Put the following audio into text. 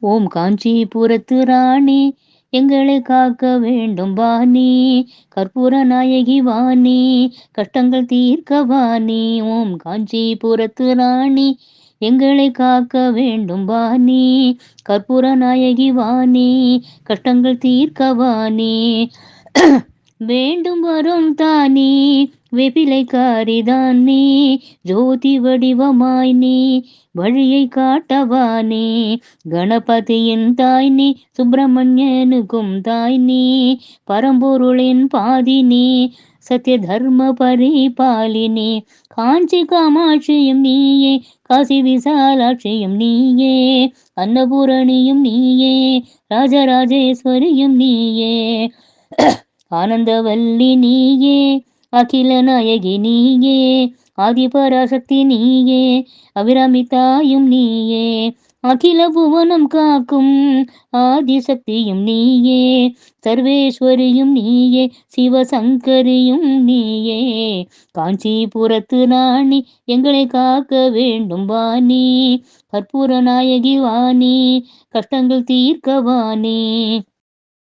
ஓம் காஞ்சிபுரத்து ராணி எங்களை காக்க வேண்டும் வாணி, கற்பூர நாயகி வாணி, கஷ்டங்கள் தீர்க்க வாணி. ஓம் காஞ்சிபுரத்து ராணி எங்களை காக்க வேண்டும் வாணி, கற்பூர நாயகி வாணி, கஷ்டங்கள் தீர்க்க வாணி. வேண்டும் வரும் தானி வெப்பிலைக்காரி தானி, ஜோதி வடிவமாய் நீ வழியை காட்டவானே. கணபதியின் தாய் நீ, சுப்பிரமணியனுக்கும் தாய் நீ, பரம்பொருளின் பாதி நீ, சத்திய தர்ம பரிபாலினி. காஞ்சி காமாட்சியும் நீயே, காசி விசாலாட்சியும் நீயே, அன்னபூரணியும் நீயே, ராஜராஜேஸ்வரியும் நீயே, ஆனந்தவல்லி நீயே, அகில நாயகி நீயே, ஆதிபராசக்தி நீயே, அபிராமிதாயும் நீயே, அகில புவனம் காக்கும் ஆதிசக்தியும் நீயே, சர்வேஸ்வரியும் நீயே, சிவசங்கரியும் நீயே. காஞ்சிபுரத்து ராணி எங்களை காக்க வேண்டும் வாணி, கற்பூர நாயகி வாணி, கஷ்டங்கள் தீர்க்க வாணி.